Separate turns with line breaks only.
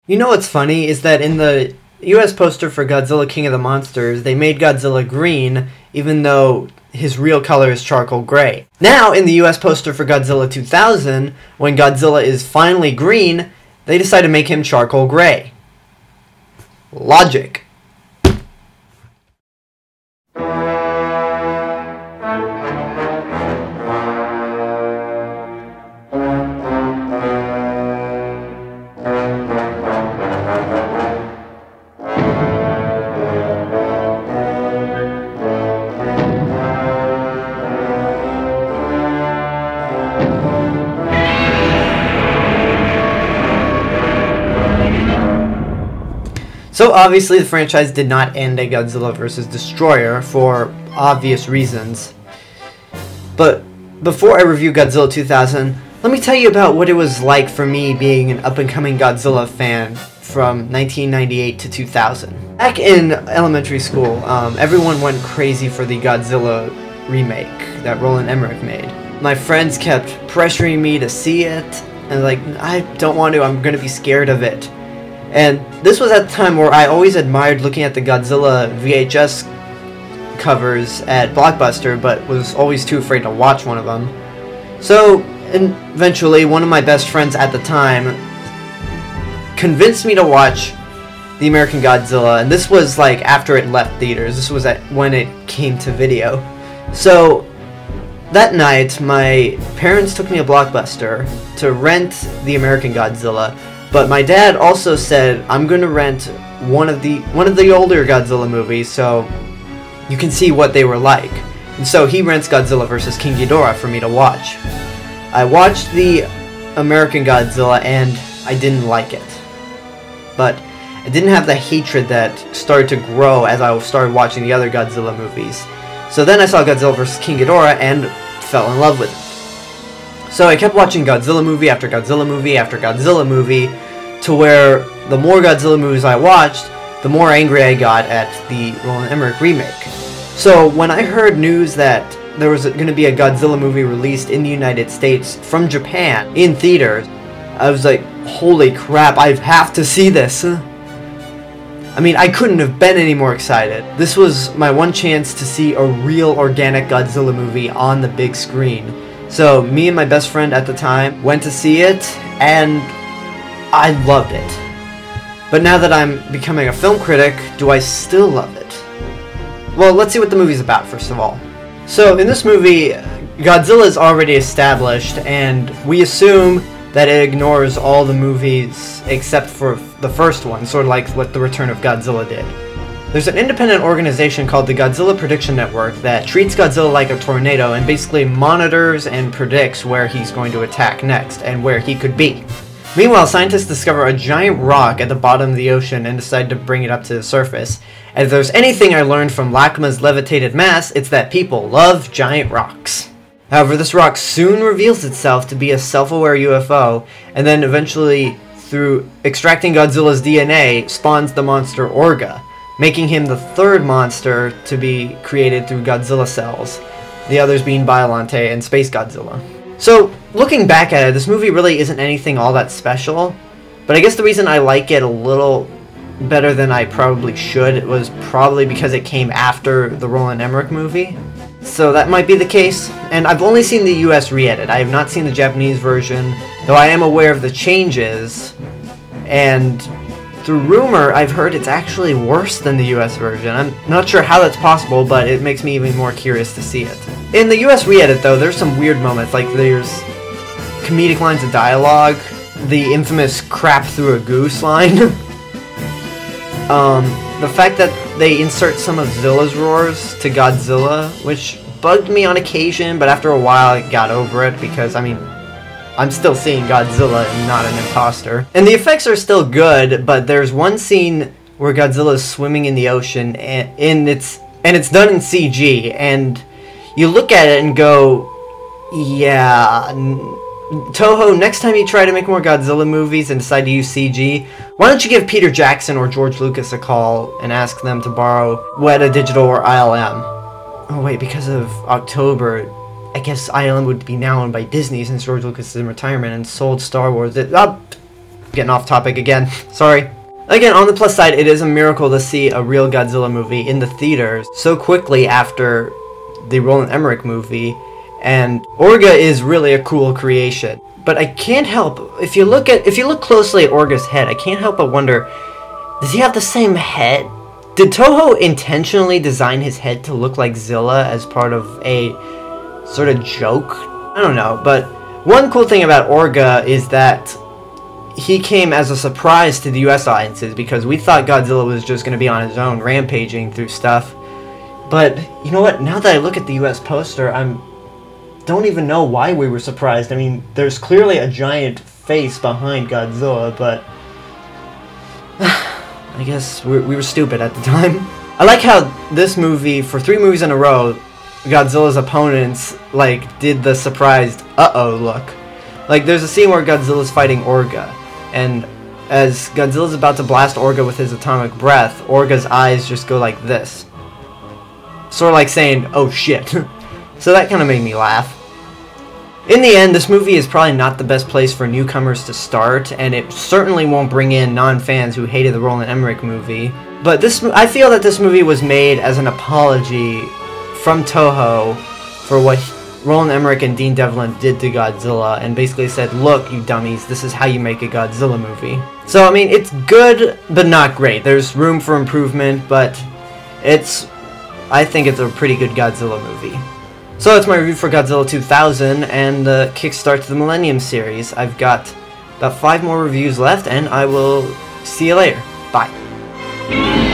You know what's funny is that in the US poster for Godzilla King of the Monsters, they made Godzilla green, even though his real color is charcoal gray. Now, in the US poster for Godzilla 2000, when Godzilla is finally green, they decide to make him charcoal gray. Logic. So obviously the franchise did not end at Godzilla vs. Destroyer for obvious reasons. But before I review Godzilla 2000, let me tell you about what it was like for me being an up-and-coming Godzilla fan from 1998 to 2000. Back in elementary school, everyone went crazy for the Godzilla remake that Roland Emmerich made. My friends kept pressuring me to see it, and like, I don't want to, I'm gonna be scared of it. And this was at the time where I always admired looking at the Godzilla VHS covers at Blockbuster, but was always too afraid to watch one of them. So, eventually, one of my best friends at the time convinced me to watch the American Godzilla, and this was like after it left theaters. This was when it came to video. So, that night, my parents took me to Blockbuster to rent the American Godzilla. But my dad also said, I'm going to rent one of the older Godzilla movies so you can see what they were like. And so he rents Godzilla vs. King Ghidorah for me to watch. I watched the American Godzilla and I didn't like it. But I didn't have the hatred that started to grow as I started watching the other Godzilla movies. So then I saw Godzilla vs. King Ghidorah and fell in love with it. So I kept watching Godzilla movie after Godzilla movie after Godzilla movie, to where the more Godzilla movies I watched, the more angry I got at the Roland Emmerich remake. So when I heard news that there was going to be a Godzilla movie released in the United States from Japan in theaters, I was like, holy crap, I have to see this. I mean, I couldn't have been any more excited. This was my one chance to see a real organic Godzilla movie on the big screen. So me and my best friend at the time went to see it, and I loved it. But now that I'm becoming a film critic, do I still love it? Well, let's see what the movie's about, first of all. So in this movie, Godzilla is already established, and we assume that it ignores all the movies except for the first one, sort of like what The Return of Godzilla did. There's an independent organization called the Godzilla Prediction Network that treats Godzilla like a tornado and basically monitors and predicts where he's going to attack next and where he could be. Meanwhile, scientists discover a giant rock at the bottom of the ocean and decide to bring it up to the surface. And if there's anything I learned from Lachman's levitated mass, it's that people love giant rocks. However, this rock soon reveals itself to be a self-aware UFO, and then eventually, through extracting Godzilla's DNA, spawns the monster Orga, making him the third monster to be created through Godzilla cells, the others being Biollante and Space Godzilla. So, looking back at it, this movie really isn't anything all that special, but I guess the reason I like it a little better than I probably should was probably because it came after the Roland Emmerich movie. So that might be the case, and I've only seen the US re-edit. I have not seen the Japanese version, though I am aware of the changes, and through rumor, I've heard it's actually worse than the US version. I'm not sure how that's possible, but it makes me even more curious to see it. In the US re-edit, though, there's some weird moments, like there's comedic lines of dialogue, the infamous crap through a goose line. The fact that they insert some of Zilla's roars to Godzilla, which bugged me on occasion, but after a while I got over it because, I mean, I'm still seeing Godzilla and not an imposter. And the effects are still good, but there's one scene where Godzilla is swimming in the ocean, and it's done in CG, and you look at it and go, yeah, Toho, next time you try to make more Godzilla movies and decide to use CG, why don't you give Peter Jackson or George Lucas a call and ask them to borrow Weta Digital or ILM? Oh wait, because of October, I guess ILM would be now owned by Disney since George Lucas is in retirement and sold Star Wars. Getting off topic again. Sorry. Again, on the plus side, it is a miracle to see a real Godzilla movie in the theaters so quickly after the Roland Emmerich movie, and Orga is really a cool creation. But I can't help, if you look closely at Orga's head, I can't help but wonder, does he have the same head? Did Toho intentionally design his head to look like Zilla as part of a sort of joke? I don't know, but one cool thing about Orga is that he came as a surprise to the US audiences because we thought Godzilla was just going to be on his own, rampaging through stuff. But, you know what, now that I look at the US poster, don't even know why we were surprised. I mean, there's clearly a giant face behind Godzilla, but I guess we were stupid at the time. I like how this movie, for 3 movies in a row, Godzilla's opponents, like, did the surprised uh-oh look. Like, there's a scene where Godzilla's fighting Orga, and as Godzilla's about to blast Orga with his atomic breath, Orga's eyes just go like this. Sort of like saying, oh shit. So that kind of made me laugh. In the end, this movie is probably not the best place for newcomers to start, and it certainly won't bring in non-fans who hated the Roland Emmerich movie. But I feel that this movie was made as an apology from Toho for what Roland Emmerich and Dean Devlin did to Godzilla, and basically said, look, you dummies, this is how you make a Godzilla movie. So, I mean, it's good, but not great. There's room for improvement, but I think it's a pretty good Godzilla movie. So that's my review for Godzilla 2000 and the kickstart to the Millennium series. I've got about 5 more reviews left, and I will see you later. Bye.